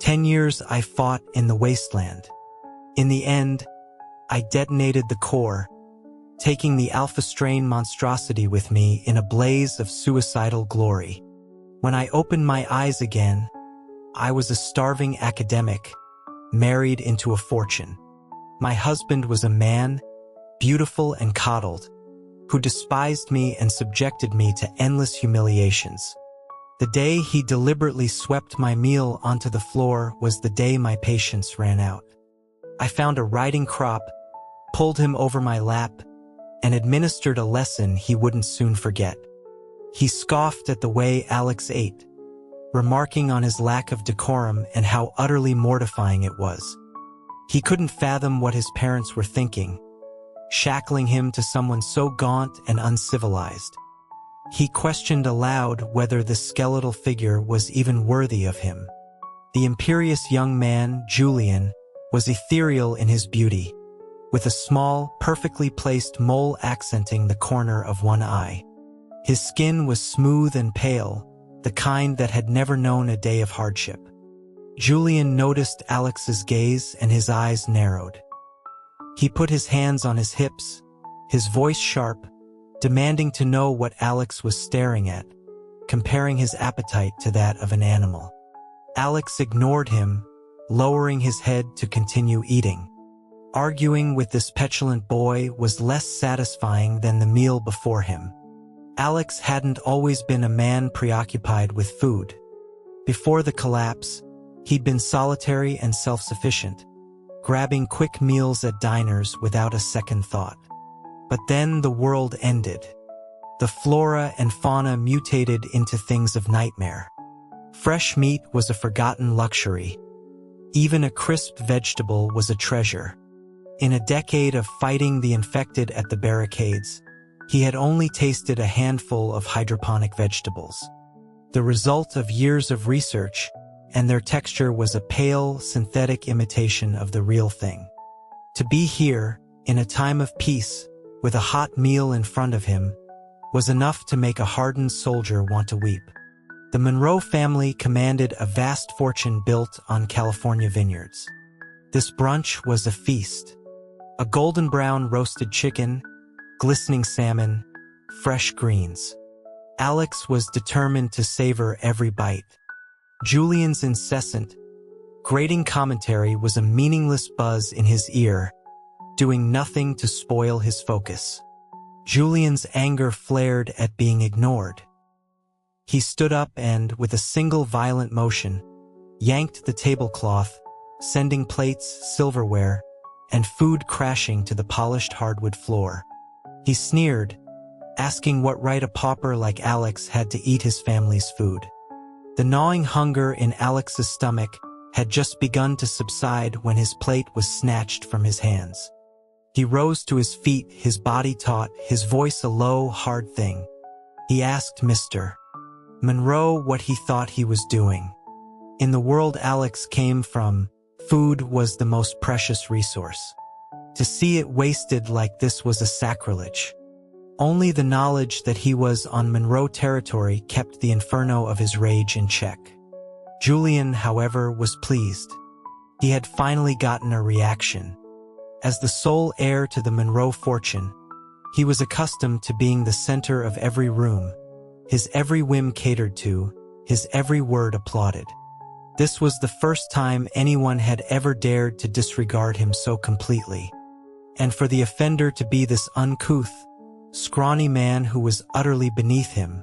10 years I fought in the wasteland. In the end, I detonated the core, taking the Alpha strain monstrosity with me in a blaze of suicidal glory. When I opened my eyes again, I was a starving academic, married into a fortune. My husband was a man, beautiful and coddled, who despised me and subjected me to endless humiliations. The day he deliberately swept my meal onto the floor was the day my patience ran out. I found a riding crop, pulled him over my lap, and administered a lesson he wouldn't soon forget. He scoffed at the way Alex ate, remarking on his lack of decorum and how utterly mortifying it was. He couldn't fathom what his parents were thinking, shackling him to someone so gaunt and uncivilized. He questioned aloud whether this skeletal figure was even worthy of him. The imperious young man, Julian, was ethereal in his beauty, with a small, perfectly placed mole accenting the corner of one eye. His skin was smooth and pale, the kind that had never known a day of hardship. Julian noticed Alex's gaze and his eyes narrowed. He put his hands on his hips, his voice sharp, demanding to know what Alex was staring at, comparing his appetite to that of an animal. Alex ignored him, lowering his head to continue eating. Arguing with this petulant boy was less satisfying than the meal before him. Alex hadn't always been a man preoccupied with food. Before the collapse, he'd been solitary and self-sufficient, grabbing quick meals at diners without a second thought. But then the world ended. The flora and fauna mutated into things of nightmare. Fresh meat was a forgotten luxury. Even a crisp vegetable was a treasure. In a decade of fighting the infected at the barricades, he had only tasted a handful of hydroponic vegetables. The result of years of research, and their texture was a pale, synthetic imitation of the real thing. To be here, in a time of peace, with a hot meal in front of him, was enough to make a hardened soldier want to weep. The Monroe family commanded a vast fortune built on California vineyards. This brunch was a feast. A golden brown roasted chicken, glistening salmon, fresh greens. Alex was determined to savor every bite. Julian's incessant, grating commentary was a meaningless buzz in his ear, doing nothing to spoil his focus. Julian's anger flared at being ignored. He stood up and, with a single violent motion, yanked the tablecloth, sending plates, silverware, and food crashing to the polished hardwood floor. He sneered, asking what right a pauper like Alex had to eat his family's food. The gnawing hunger in Alex's stomach had just begun to subside when his plate was snatched from his hands. He rose to his feet, his body taut, his voice a low, hard thing. He asked Mr. Monroe what he thought he was doing. In the world Alex came from, food was the most precious resource. To see it wasted like this was a sacrilege. Only the knowledge that he was on Monroe territory kept the inferno of his rage in check. Julian, however, was pleased. He had finally gotten a reaction. As the sole heir to the Monroe fortune, he was accustomed to being the center of every room, his every whim catered to, his every word applauded. This was the first time anyone had ever dared to disregard him so completely. And for the offender to be this uncouth, scrawny man who was utterly beneath him,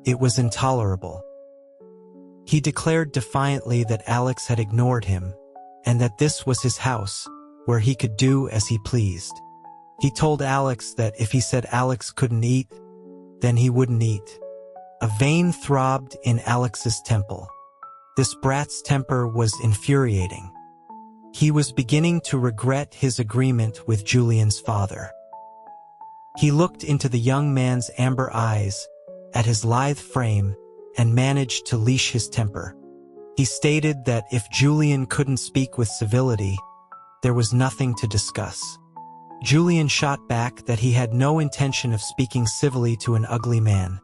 it was intolerable. He declared defiantly that Alex had ignored him, and that this was his house, where he could do as he pleased. He told Alex that if he said Alex couldn't eat, then he wouldn't eat. A vein throbbed in Alex's temple. This brat's temper was infuriating. He was beginning to regret his agreement with Julian's father. He looked into the young man's amber eyes, at his lithe frame, and managed to leash his temper. He stated that if Julian couldn't speak with civility, there was nothing to discuss. Julian shot back that he had no intention of speaking civilly to an ugly man,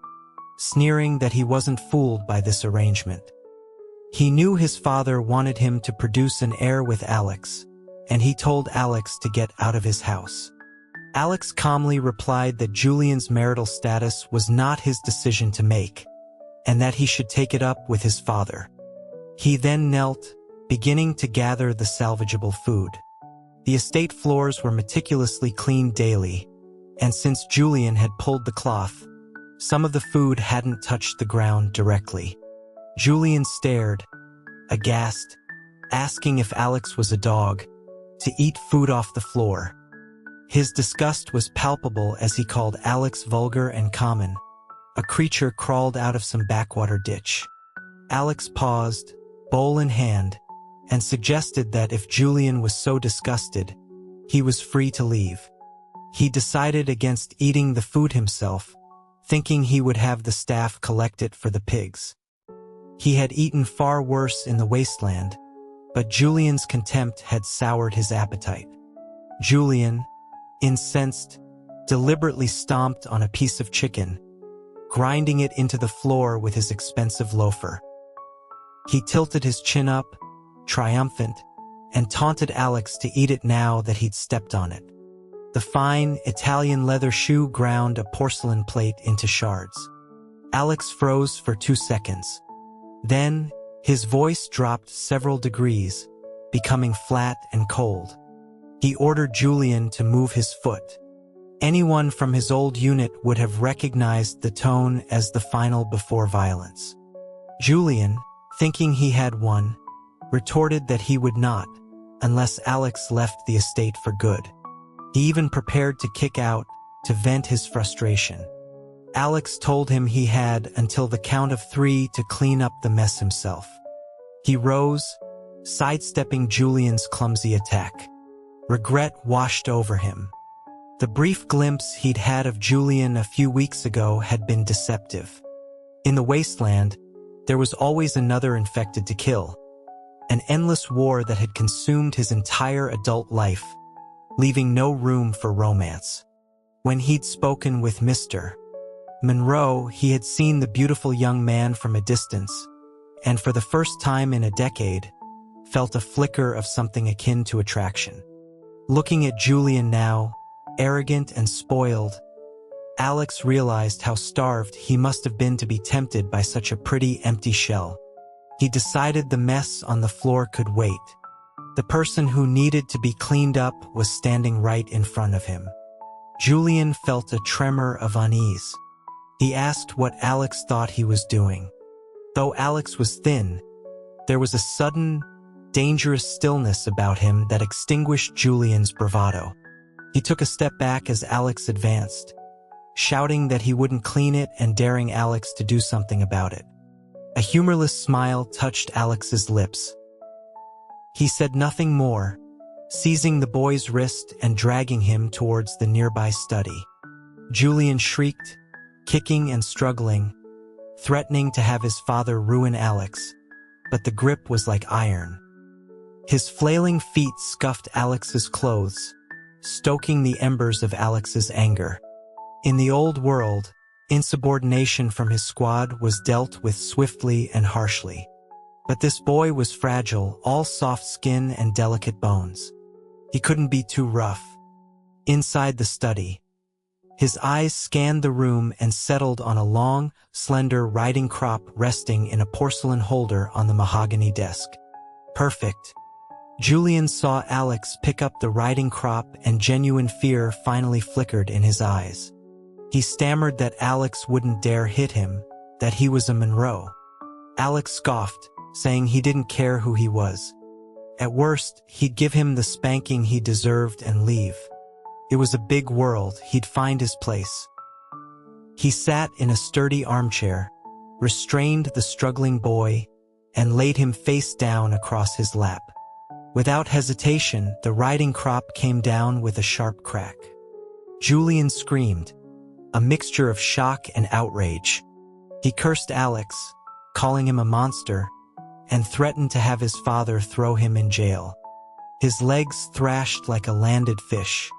sneering that he wasn't fooled by this arrangement. He knew his father wanted him to produce an heir with Alex, and he told Alex to get out of his house. Alex calmly replied that Julian's marital status was not his decision to make, and that he should take it up with his father. He then knelt, beginning to gather the salvageable food. The estate floors were meticulously cleaned daily, and since Julian had pulled the cloth, some of the food hadn't touched the ground directly. Julian stared, aghast, asking if Alex was a dog, to eat food off the floor. His disgust was palpable as he called Alex vulgar and common. A creature crawled out of some backwater ditch. Alex paused, bowl in hand, and suggested that if Julian was so disgusted, he was free to leave. He decided against eating the food himself, thinking he would have the staff collect it for the pigs. He had eaten far worse in the wasteland, but Julian's contempt had soured his appetite. Julian, incensed, deliberately stomped on a piece of chicken, grinding it into the floor with his expensive loafer. He tilted his chin up, triumphant, and taunted Alex to eat it now that he'd stepped on it. The fine Italian leather shoe ground a porcelain plate into shards. Alex froze for 2 seconds. Then, his voice dropped several degrees, becoming flat and cold. He ordered Julian to move his foot. Anyone from his old unit would have recognized the tone as the final before violence. Julian, thinking he had won, retorted that he would not, unless Alex left the estate for good. He even prepared to kick out, to vent his frustration. Alex told him he had until the count of 3 to clean up the mess himself. He rose, sidestepping Julian's clumsy attack. Regret washed over him. The brief glimpse he'd had of Julian a few weeks ago had been deceptive. In the wasteland, there was always another infected to kill. An endless war that had consumed his entire adult life, leaving no room for romance. When he'd spoken with Mr. Monroe, he had seen the beautiful young man from a distance, and for the first time in a decade, felt a flicker of something akin to attraction. Looking at Julian now, arrogant and spoiled, Alex realized how starved he must have been to be tempted by such a pretty empty shell. He decided the mess on the floor could wait. The person who needed to be cleaned up was standing right in front of him. Julian felt a tremor of unease. He asked what Alex thought he was doing. Though Alex was thin, there was a sudden, dangerous stillness about him that extinguished Julian's bravado. He took a step back as Alex advanced, shouting that he wouldn't clean it and daring Alex to do something about it. A humorless smile touched Alex's lips. He said nothing more, seizing the boy's wrist and dragging him towards the nearby study. Julian shrieked, kicking and struggling, threatening to have his father ruin Alex, but the grip was like iron. His flailing feet scuffed Alex's clothes, stoking the embers of Alex's anger. In the old world, insubordination from his squad was dealt with swiftly and harshly. But this boy was fragile, all soft skin and delicate bones. He couldn't be too rough. Inside the study, his eyes scanned the room and settled on a long, slender riding crop resting in a porcelain holder on the mahogany desk. Perfect. Julian saw Alex pick up the riding crop, and genuine fear finally flickered in his eyes. He stammered that Alex wouldn't dare hit him, that he was a Monroe. Alex scoffed, saying he didn't care who he was. At worst, he'd give him the spanking he deserved and leave. It was a big world, he'd find his place. He sat in a sturdy armchair, restrained the struggling boy, and laid him face down across his lap. Without hesitation, the riding crop came down with a sharp crack. Julian screamed, a mixture of shock and outrage. He cursed Alex, calling him a monster, and threatened to have his father throw him in jail. His legs thrashed like a landed fish.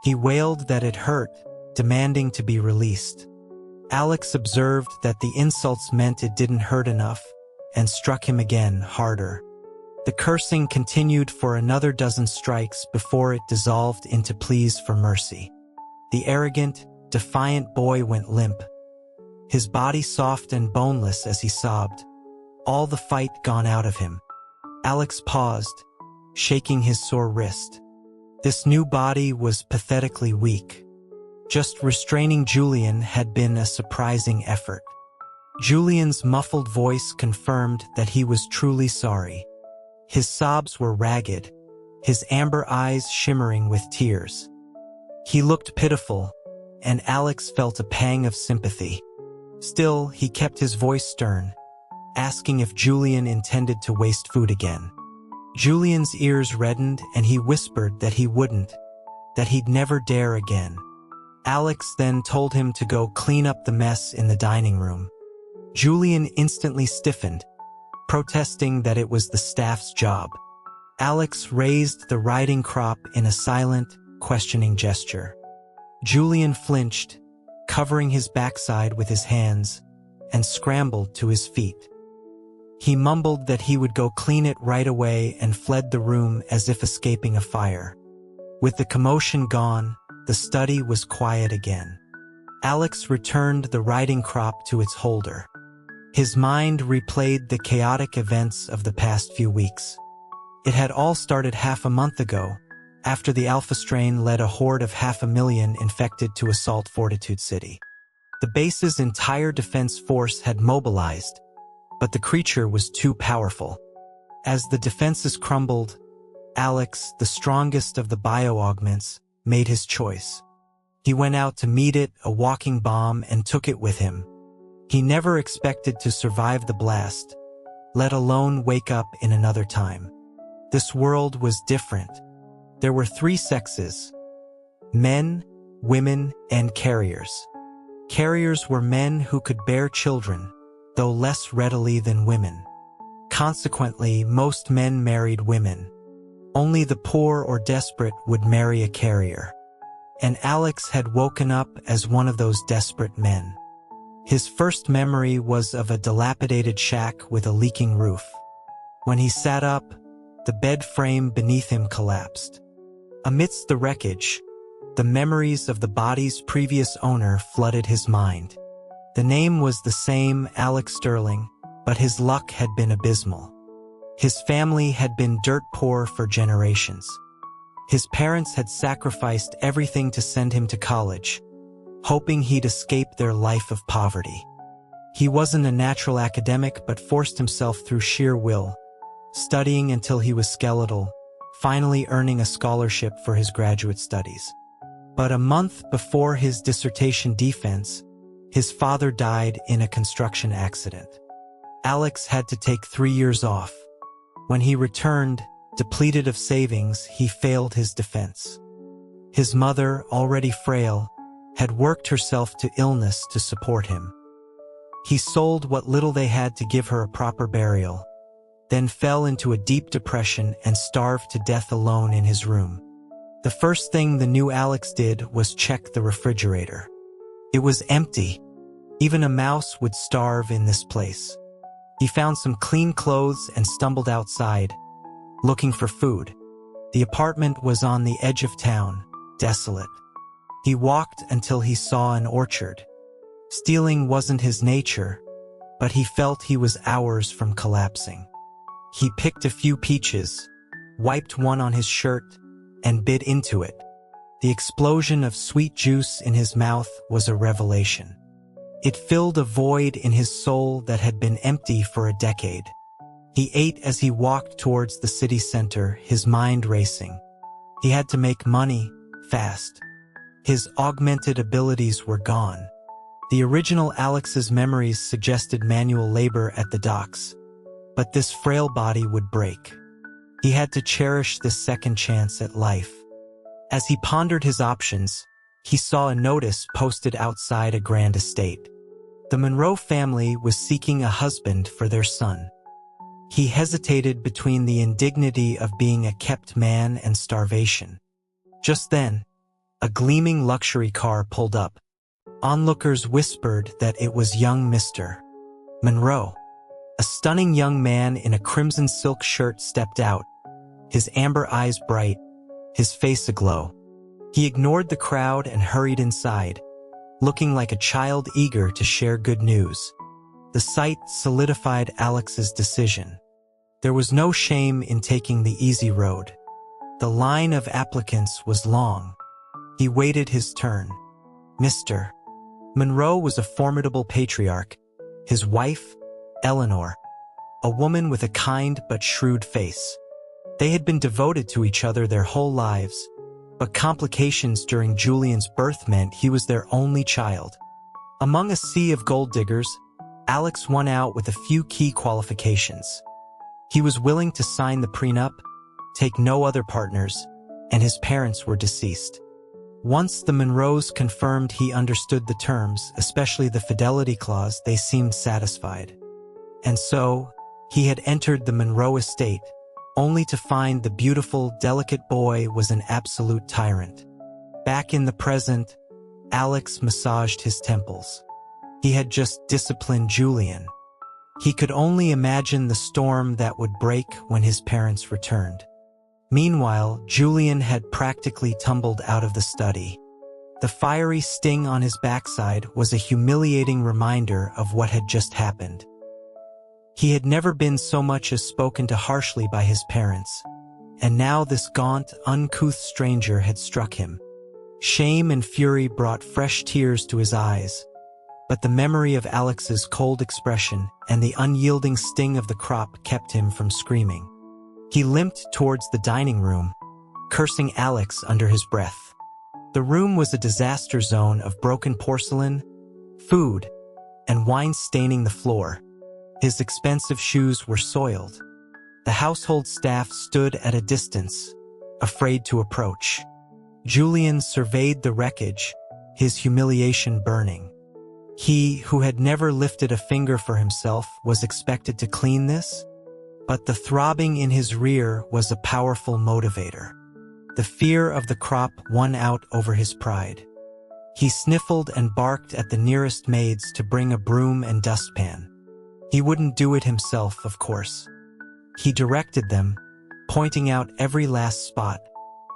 He wailed that it hurt, demanding to be released. Alex observed that the insults meant it didn't hurt enough, and struck him again, harder. The cursing continued for another dozen strikes before it dissolved into pleas for mercy. The arrogant, defiant boy went limp, his body soft and boneless as he sobbed, all the fight gone out of him. Alex paused, shaking his sore wrist. This new body was pathetically weak. Just restraining Julian had been a surprising effort. Julian's muffled voice confirmed that he was truly sorry. His sobs were ragged, his amber eyes shimmering with tears. He looked pitiful, and Alex felt a pang of sympathy. Still, he kept his voice stern, asking if Julian intended to waste food again. Julian's ears reddened and he whispered that he wouldn't, that he'd never dare again. Alex then told him to go clean up the mess in the dining room. Julian instantly stiffened, protesting that it was the staff's job. Alex raised the riding crop in a silent, questioning gesture. Julian flinched, covering his backside with his hands, and scrambled to his feet. He mumbled that he would go clean it right away and fled the room as if escaping a fire. With the commotion gone, the study was quiet again. Alex returned the riding crop to its holder. His mind replayed the chaotic events of the past few weeks. It had all started half a month ago, after the Alpha strain led a horde of 500,000 infected to assault Fortitude City. The base's entire defense force had mobilized, but the creature was too powerful. As the defenses crumbled, Alex, the strongest of the bio-augments, made his choice. He went out to meet it, a walking bomb, and took it with him. He never expected to survive the blast, let alone wake up in another time. This world was different. There were 3 sexes: men, women, and carriers. Carriers were men who could bear children, though less readily than women. Consequently, most men married women. Only the poor or desperate would marry a carrier. And Alex had woken up as one of those desperate men. His first memory was of a dilapidated shack with a leaking roof. When he sat up, the bed frame beneath him collapsed. Amidst the wreckage, the memories of the body's previous owner flooded his mind. The name was the same, Alex Sterling, but his luck had been abysmal. His family had been dirt poor for generations. His parents had sacrificed everything to send him to college, hoping he'd escape their life of poverty. He wasn't a natural academic but forced himself through sheer will, studying until he was skeletal, finally earning a scholarship for his graduate studies. But a month before his dissertation defense, his father died in a construction accident. Alex had to take 3 years off. When he returned, depleted of savings, he failed his defense. His mother, already frail, had worked herself to illness to support him. He sold what little they had to give her a proper burial, then fell into a deep depression and starved to death alone in his room. The first thing the new Alex did was check the refrigerator. It was empty. Even a mouse would starve in this place. He found some clean clothes and stumbled outside, looking for food. The apartment was on the edge of town, desolate. He walked until he saw an orchard. Stealing wasn't his nature, but he felt he was hours from collapsing. He picked a few peaches, wiped one on his shirt, and bit into it. The explosion of sweet juice in his mouth was a revelation. It filled a void in his soul that had been empty for a decade. He ate as he walked towards the city center, his mind racing. He had to make money, fast. His augmented abilities were gone. The original Alex's memories suggested manual labor at the docks, but this frail body would break. He had to cherish this second chance at life. As he pondered his options, he saw a notice posted outside a grand estate. The Monroe family was seeking a husband for their son. He hesitated between the indignity of being a kept man and starvation. Just then, a gleaming luxury car pulled up. Onlookers whispered that it was young Mr. Monroe. A stunning young man in a crimson silk shirt stepped out, his amber eyes bright, his face aglow. He ignored the crowd and hurried inside, looking like a child eager to share good news. The sight solidified Alex's decision. There was no shame in taking the easy road. The line of applicants was long. He waited his turn. Mr. Monroe was a formidable patriarch. His wife, Eleanor, a woman with a kind but shrewd face. They had been devoted to each other their whole lives, but complications during Julian's birth meant he was their only child. Among a sea of gold diggers, Alex won out with a few key qualifications. He was willing to sign the prenup, take no other partners, and his parents were deceased. Once the Monroes confirmed he understood the terms, especially the fidelity clause, they seemed satisfied. And so, he had entered the Monroe estate, only to find the beautiful, delicate boy was an absolute tyrant. Back in the present, Alex massaged his temples. He had just disciplined Julian. He could only imagine the storm that would break when his parents returned. Meanwhile, Julian had practically tumbled out of the study. The fiery sting on his backside was a humiliating reminder of what had just happened. He had never been so much as spoken to harshly by his parents, and now this gaunt, uncouth stranger had struck him. Shame and fury brought fresh tears to his eyes, but the memory of Alex's cold expression and the unyielding sting of the crop kept him from screaming. He limped towards the dining room, cursing Alex under his breath. The room was a disaster zone of broken porcelain, food, and wine staining the floor. His expensive shoes were soiled. The household staff stood at a distance, afraid to approach. Julian surveyed the wreckage, his humiliation burning. He, who had never lifted a finger for himself, was expected to clean this? But the throbbing in his rear was a powerful motivator. The fear of the crop won out over his pride. He sniffled and barked at the nearest maids to bring a broom and dustpan. He wouldn't do it himself, of course. He directed them, pointing out every last spot,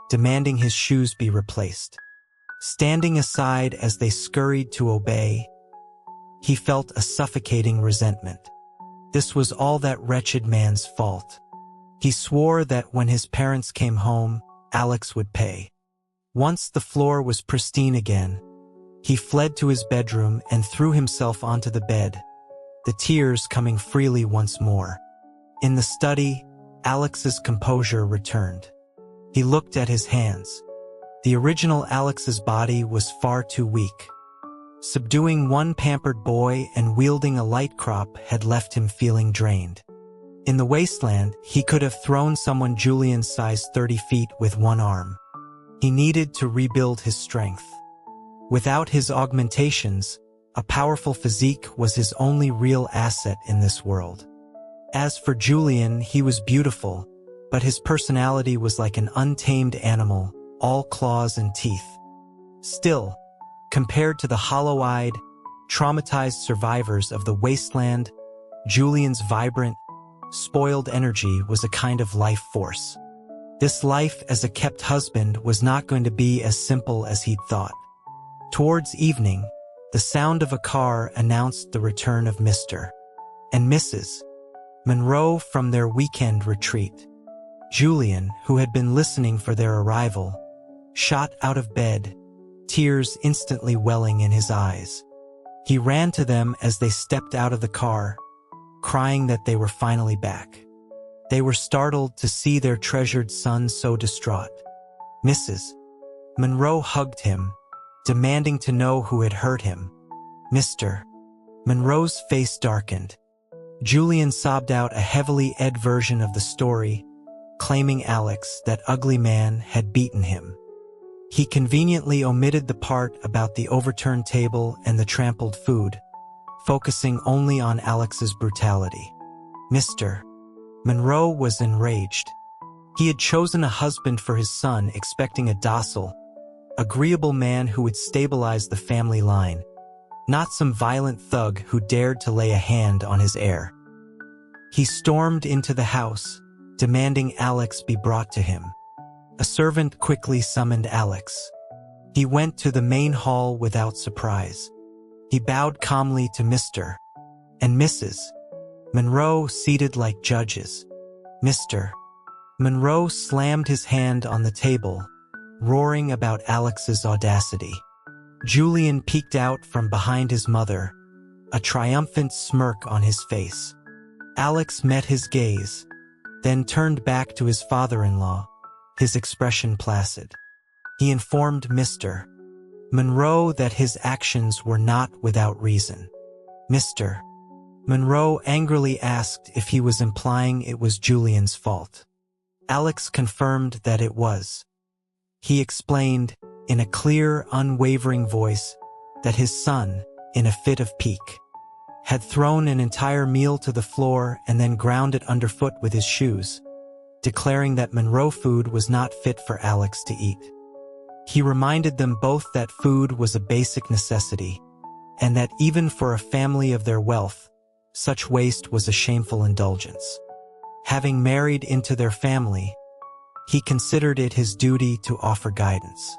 demanding his shoes be replaced. Standing aside as they scurried to obey, he felt a suffocating resentment. This was all that wretched man's fault. He swore that when his parents came home, Alex would pay. Once the floor was pristine again, he fled to his bedroom and threw himself onto the bed, the tears coming freely once more. In the study, Alex's composure returned. He looked at his hands. The original Alex's body was far too weak. Subduing one pampered boy and wielding a light crop had left him feeling drained. In the wasteland, he could have thrown someone Julian's size 30 feet with one arm. He needed to rebuild his strength. Without his augmentations, a powerful physique was his only real asset in this world. As for Julian, he was beautiful, but his personality was like an untamed animal, all claws and teeth. Still, compared to the hollow-eyed, traumatized survivors of the wasteland, Julian's vibrant, spoiled energy was a kind of life force. This life as a kept husband was not going to be as simple as he'd thought. Towards evening, the sound of a car announced the return of Mr. and Mrs. Monroe from their weekend retreat. Julian, who had been listening for their arrival, shot out of bed, tears instantly welling in his eyes. He ran to them as they stepped out of the car, crying that they were finally back. They were startled to see their treasured son so distraught. Mrs. Monroe hugged him, demanding to know who had hurt him. Mr. Monroe's face darkened. Julian sobbed out a heavily ed version of the story, claiming Alex, that ugly man, had beaten him. He conveniently omitted the part about the overturned table and the trampled food, focusing only on Alex's brutality. Mr. Monroe was enraged. He had chosen a husband for his son, expecting a docile, agreeable man who would stabilize the family line, not some violent thug who dared to lay a hand on his heir. He stormed into the house, demanding Alex be brought to him. A servant quickly summoned Alex. He went to the main hall without surprise. He bowed calmly to Mr. and Mrs. Monroe, seated like judges. Mr. Monroe slammed his hand on the table, roaring about Alex's audacity. Julian peeked out from behind his mother, a triumphant smirk on his face. Alex met his gaze, then turned back to his father-in-law, his expression placid. He informed Mr. Monroe that his actions were not without reason. Mr. Monroe angrily asked if he was implying it was Julian's fault. Alex confirmed that it was. He explained, in a clear, unwavering voice, that his son, in a fit of pique, had thrown an entire meal to the floor and then ground it underfoot with his shoes, declaring that Monroe food was not fit for Alex to eat. He reminded them both that food was a basic necessity, and that even for a family of their wealth, such waste was a shameful indulgence. Having married into their family, he considered it his duty to offer guidance.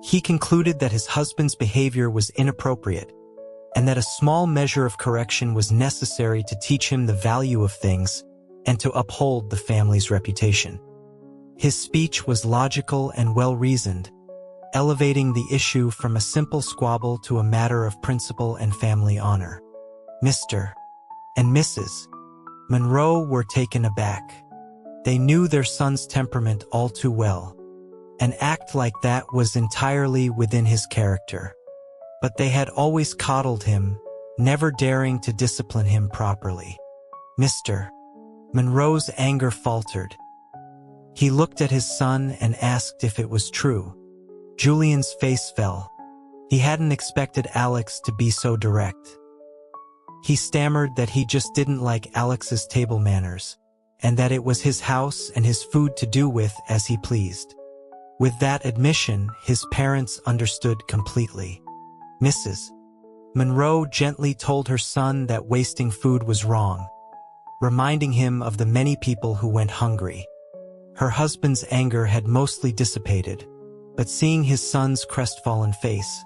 He concluded that his husband's behavior was inappropriate, and that a small measure of correction was necessary to teach him the value of things and to uphold the family's reputation. His speech was logical and well-reasoned, elevating the issue from a simple squabble to a matter of principle and family honor. Mr. and Mrs. Monroe were taken aback. They knew their son's temperament all too well. An act like that was entirely within his character. But they had always coddled him, never daring to discipline him properly. Mr. Monroe's anger faltered. He looked at his son and asked if it was true. Julian's face fell. He hadn't expected Alex to be so direct. He stammered that he just didn't like Alex's table manners, and that it was his house and his food to do with as he pleased. With that admission, his parents understood completely. Mrs. Monroe gently told her son that wasting food was wrong, reminding him of the many people who went hungry. Her husband's anger had mostly dissipated, but seeing his son's crestfallen face,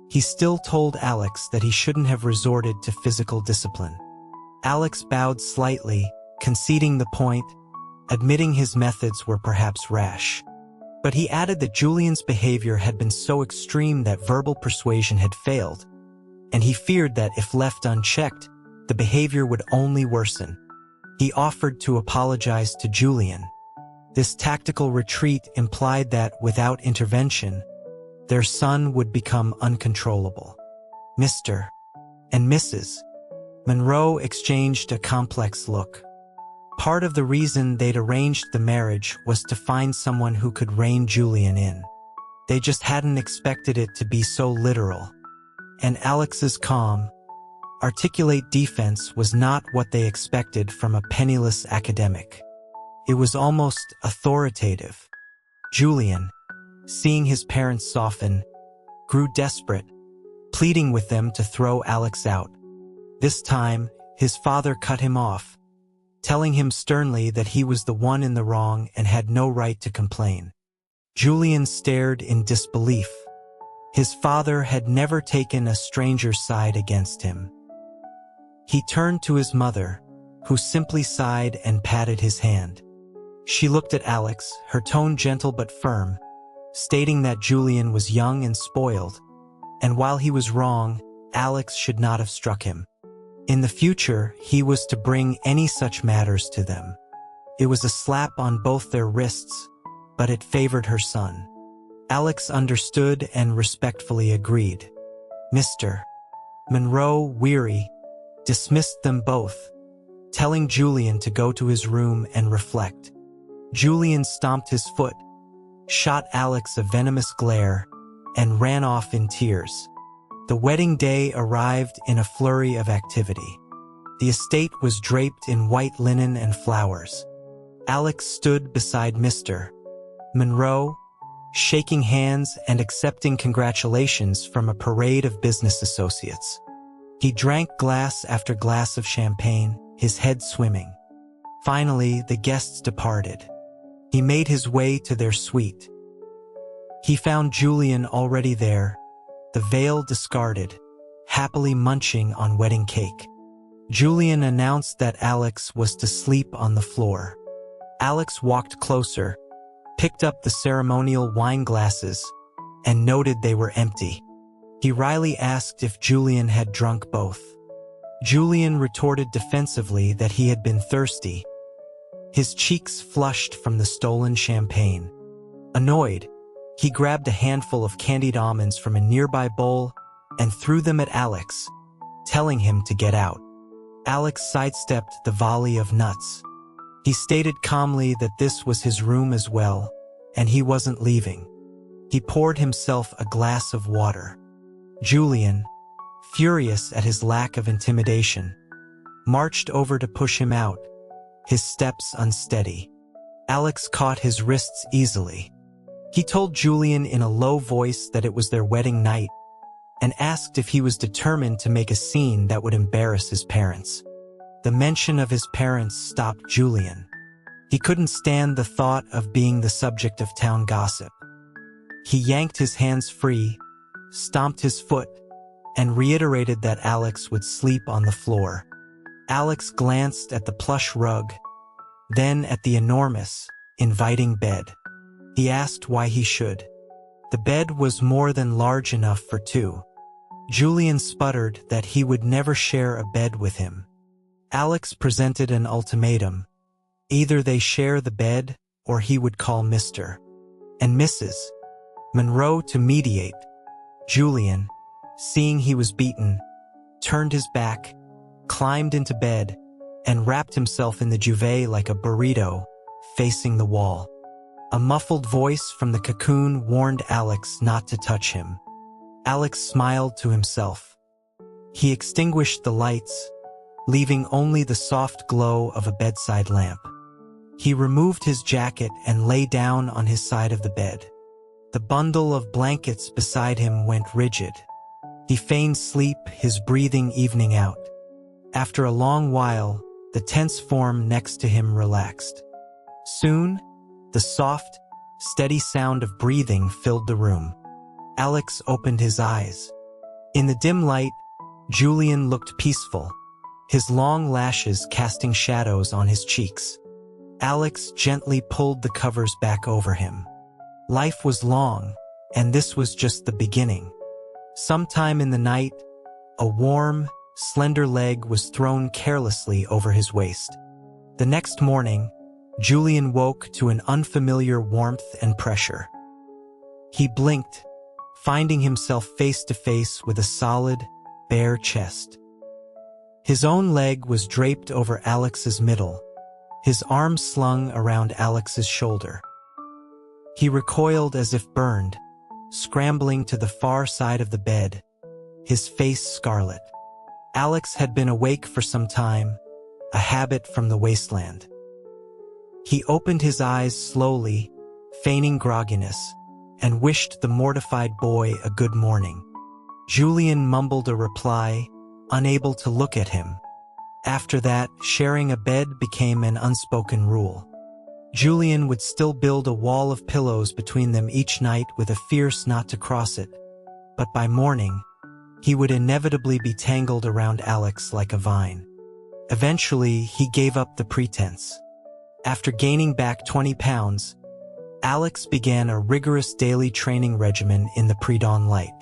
he still told Alex that he shouldn't have resorted to physical discipline. Alex bowed slightly, conceding the point, admitting his methods were perhaps rash. But he added that Julian's behavior had been so extreme that verbal persuasion had failed, and he feared that if left unchecked, the behavior would only worsen. He offered to apologize to Julian. This tactical retreat implied that, without intervention, their son would become uncontrollable. Mr. and Mrs. Monroe exchanged a complex look. Part of the reason they'd arranged the marriage was to find someone who could rein Julian in. They just hadn't expected it to be so literal. And Alex's calm, articulate defense was not what they expected from a penniless academic. It was almost authoritative. Julian, seeing his parents soften, grew desperate, pleading with them to throw Alex out. This time, his father cut him off, telling him sternly that he was the one in the wrong and had no right to complain. Julian stared in disbelief. His father had never taken a stranger's side against him. He turned to his mother, who simply sighed and patted his hand. She looked at Alex, her tone gentle but firm, stating that Julian was young and spoiled, and while he was wrong, Alex should not have struck him. In the future, he was to bring any such matters to them. It was a slap on both their wrists, but it favored her son. Alex understood and respectfully agreed. Mr. Monroe, weary, dismissed them both, telling Julian to go to his room and reflect. Julian stomped his foot, shot Alex a venomous glare, and ran off in tears. The wedding day arrived in a flurry of activity. The estate was draped in white linen and flowers. Alex stood beside Mr. Monroe, shaking hands and accepting congratulations from a parade of business associates. He drank glass after glass of champagne, his head swimming. Finally, the guests departed. He made his way to their suite. He found Julian already there, the veil discarded, happily munching on wedding cake. Julian announced that Alex was to sleep on the floor. Alex walked closer, picked up the ceremonial wine glasses, and noted they were empty. He wryly asked if Julian had drunk both. Julian retorted defensively that he had been thirsty. His cheeks flushed from the stolen champagne. Annoyed, he grabbed a handful of candied almonds from a nearby bowl and threw them at Alex, telling him to get out. Alex sidestepped the volley of nuts. He stated calmly that this was his room as well, and he wasn't leaving. He poured himself a glass of water. Julian, furious at his lack of intimidation, marched over to push him out, his steps unsteady. Alex caught his wrists easily. He told Julian in a low voice that it was their wedding night and asked if he was determined to make a scene that would embarrass his parents. The mention of his parents stopped Julian. He couldn't stand the thought of being the subject of town gossip. He yanked his hands free, stomped his foot, and reiterated that Alex would sleep on the floor. Alex glanced at the plush rug, then at the enormous, inviting bed. He asked why he should. The bed was more than large enough for two. Julian sputtered that he would never share a bed with him. Alex presented an ultimatum. Either they share the bed, or he would call Mr. and Mrs. Monroe to mediate. Julian, seeing he was beaten, turned his back, climbed into bed, and wrapped himself in the duvet like a burrito, facing the wall. A muffled voice from the cocoon warned Alex not to touch him. Alex smiled to himself. He extinguished the lights, leaving only the soft glow of a bedside lamp. He removed his jacket and lay down on his side of the bed. The bundle of blankets beside him went rigid. He feigned sleep, his breathing evening out. After a long while, the tense form next to him relaxed. Soon, the soft, steady sound of breathing filled the room. Alex opened his eyes. In the dim light, Julian looked peaceful, his long lashes casting shadows on his cheeks. Alex gently pulled the covers back over him. Life was long, and this was just the beginning. Sometime in the night, a warm, slender leg was thrown carelessly over his waist. The next morning, Julian woke to an unfamiliar warmth and pressure. He blinked, finding himself face to face with a solid, bare chest. His own leg was draped over Alex's middle, his arm slung around Alex's shoulder. He recoiled as if burned, scrambling to the far side of the bed, his face scarlet. Alex had been awake for some time, a habit from the wasteland. He opened his eyes slowly, feigning grogginess, and wished the mortified boy a good morning. Julian mumbled a reply, unable to look at him. After that, sharing a bed became an unspoken rule. Julian would still build a wall of pillows between them each night with a fierce not to cross it, but by morning, he would inevitably be tangled around Alex like a vine. Eventually, he gave up the pretense. After gaining back 20 pounds, Alex began a rigorous daily training regimen in the pre-dawn light.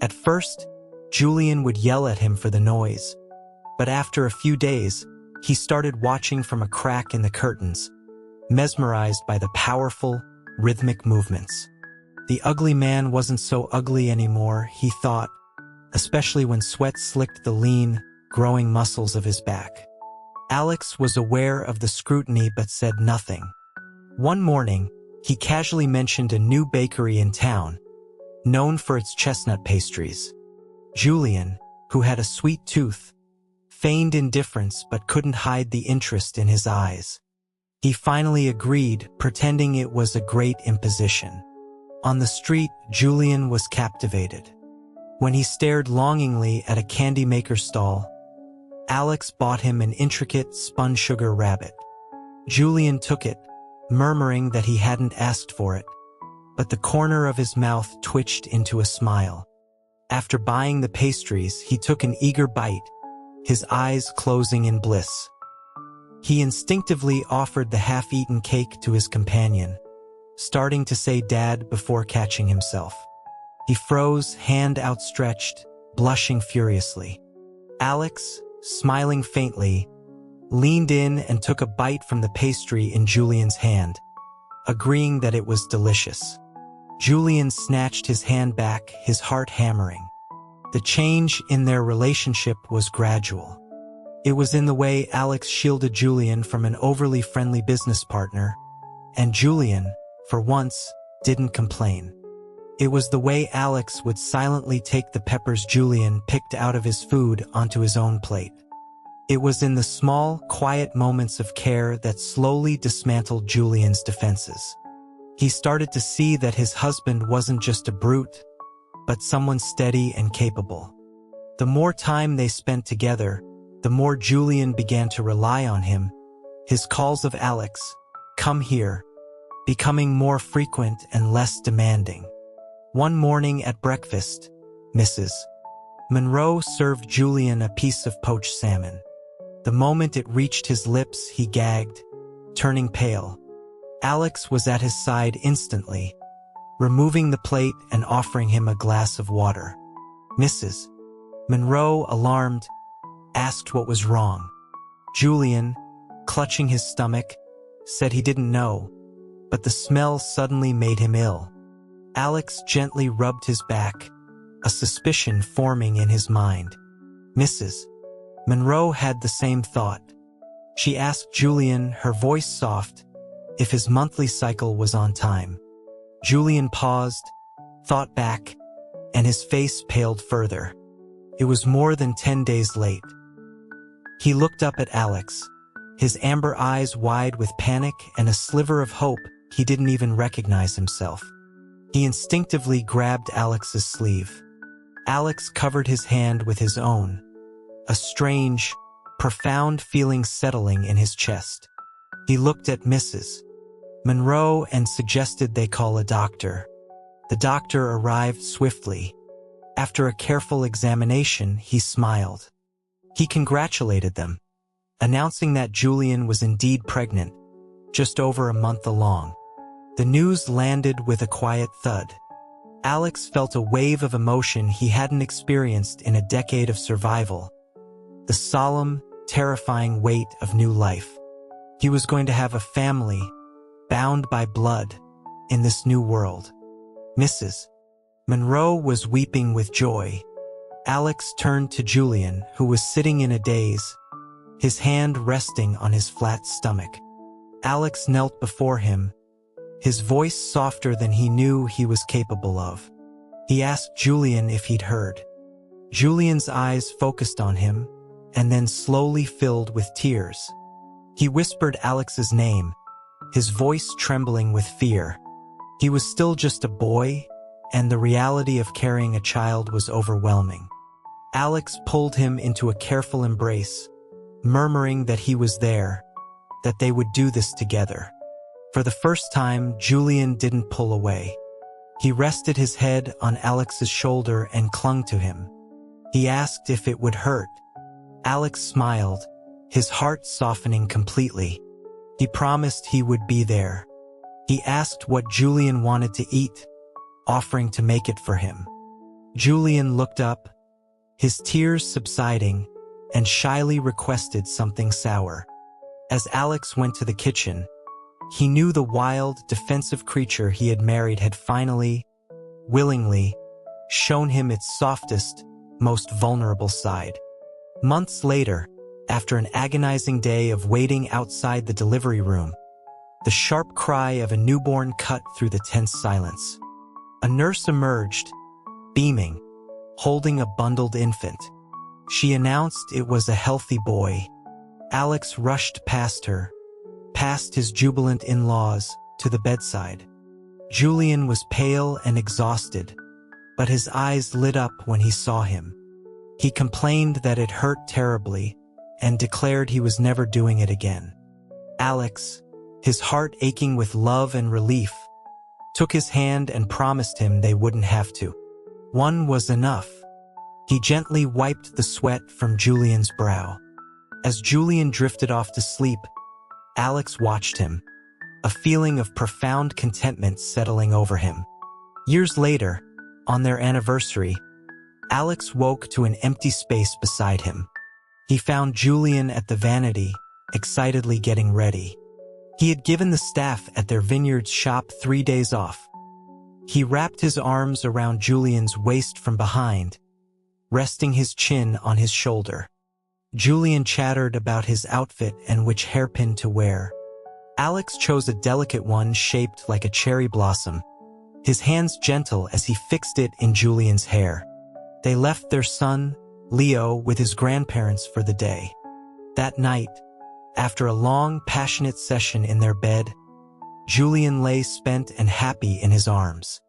At first, Julian would yell at him for the noise, but after a few days, he started watching from a crack in the curtains, mesmerized by the powerful, rhythmic movements. The ugly man wasn't so ugly anymore, he thought, especially when sweat slicked the lean, growing muscles of his back. Alex was aware of the scrutiny but said nothing. One morning, he casually mentioned a new bakery in town, known for its chestnut pastries. Julian, who had a sweet tooth, feigned indifference but couldn't hide the interest in his eyes. He finally agreed, pretending it was a great imposition. On the street, Julian was captivated. When he stared longingly at a candy maker stall, Alex bought him an intricate spun sugar rabbit. Julian took it, murmuring that he hadn't asked for it, but the corner of his mouth twitched into a smile. After buying the pastries, he took an eager bite, his eyes closing in bliss. He instinctively offered the half-eaten cake to his companion, starting to say "Dad" before catching himself. He froze, hand outstretched, blushing furiously. Alex, smiling faintly, leaned in and took a bite from the pastry in Julian's hand, agreeing that it was delicious. Julian snatched his hand back, his heart hammering. The change in their relationship was gradual. It was in the way Alex shielded Julian from an overly friendly business partner, and Julian, for once, didn't complain. It was the way Alex would silently take the peppers Julian picked out of his food onto his own plate. It was in the small, quiet moments of care that slowly dismantled Julian's defenses. He started to see that his husband wasn't just a brute, but someone steady and capable. The more time they spent together, the more Julian began to rely on him, his calls of "Alex, come here," becoming more frequent and less demanding. One morning at breakfast, Mrs. Monroe served Julian a piece of poached salmon. The moment it reached his lips, he gagged, turning pale. Alex was at his side instantly, removing the plate and offering him a glass of water. Mrs. Monroe, alarmed, asked what was wrong. Julian, clutching his stomach, said he didn't know, but the smell suddenly made him ill. Alex gently rubbed his back, a suspicion forming in his mind. Mrs. Monroe had the same thought. She asked Julian, her voice soft, if his monthly cycle was on time. Julian paused, thought back, and his face paled further. It was more than 10 days late. He looked up at Alex, his amber eyes wide with panic and a sliver of hope. He didn't even recognize himself. He instinctively grabbed Alex's sleeve. Alex covered his hand with his own, a strange, profound feeling settling in his chest. He looked at Mrs. Monroe and suggested they call a doctor. The doctor arrived swiftly. After a careful examination, he smiled. He congratulated them, announcing that Julian was indeed pregnant, just over a month along. The news landed with a quiet thud. Alex felt a wave of emotion he hadn't experienced in a decade of survival. The solemn, terrifying weight of new life. He was going to have a family, bound by blood, in this new world. Mrs. Monroe was weeping with joy. Alex turned to Julian, who was sitting in a daze, his hand resting on his flat stomach. Alex knelt before him, his voice softer than he knew he was capable of. He asked Julian if he'd heard. Julian's eyes focused on him, and then slowly filled with tears. He whispered Alex's name, his voice trembling with fear. He was still just a boy, and the reality of carrying a child was overwhelming. Alex pulled him into a careful embrace, murmuring that he was there, that they would do this together. For the first time, Julian didn't pull away. He rested his head on Alex's shoulder and clung to him. He asked if it would hurt. Alex smiled, his heart softening completely. He promised he would be there. He asked what Julian wanted to eat, offering to make it for him. Julian looked up, his tears subsiding, and shyly requested something sour. As Alex went to the kitchen, he knew the wild, defensive creature he had married had finally, willingly, shown him its softest, most vulnerable side. Months later, after an agonizing day of waiting outside the delivery room, the sharp cry of a newborn cut through the tense silence. A nurse emerged, beaming, holding a bundled infant. She announced it was a healthy boy. Alex rushed past her, past his jubilant in-laws, to the bedside. Julian was pale and exhausted, but his eyes lit up when he saw him. He complained that it hurt terribly and declared he was never doing it again. Alex, his heart aching with love and relief, took his hand and promised him they wouldn't have to. One was enough. He gently wiped the sweat from Julian's brow. As Julian drifted off to sleep, Alex watched him, a feeling of profound contentment settling over him. Years later, on their anniversary, Alex woke to an empty space beside him. He found Julian at the vanity, excitedly getting ready. He had given the staff at their vineyards shop 3 days off. He wrapped his arms around Julian's waist from behind, resting his chin on his shoulder. Julian chattered about his outfit and which hairpin to wear. Alex chose a delicate one shaped like a cherry blossom, his hands gentle as he fixed it in Julian's hair. They left their son, Leo, with his grandparents for the day. That night, after a long, passionate session in their bed, Julian lay spent and happy in his arms.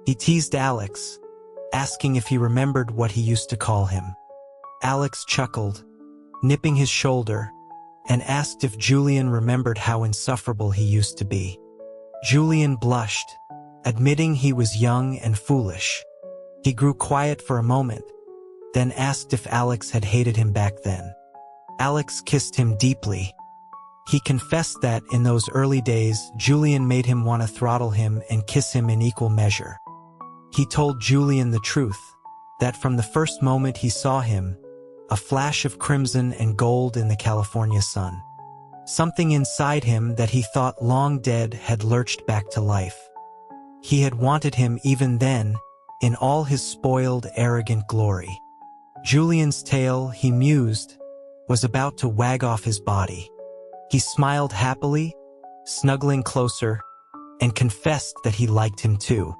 He teased Alex, asking if he remembered what he used to call him. Alex chuckled, nipping his shoulder, and asked if Julian remembered how insufferable he used to be. Julian blushed, admitting he was young and foolish. He grew quiet for a moment, then asked if Alex had hated him back then. Alex kissed him deeply. He confessed that, in those early days, Julian made him want to throttle him and kiss him in equal measure. He told Julian the truth, that from the first moment he saw him, a flash of crimson and gold in the California sun. Something inside him that he thought long dead had lurched back to life. He had wanted him even then, in all his spoiled, arrogant glory. Julian's tail, he mused, was about to wag off his body. He smiled happily, snuggling closer, and confessed that he liked him too.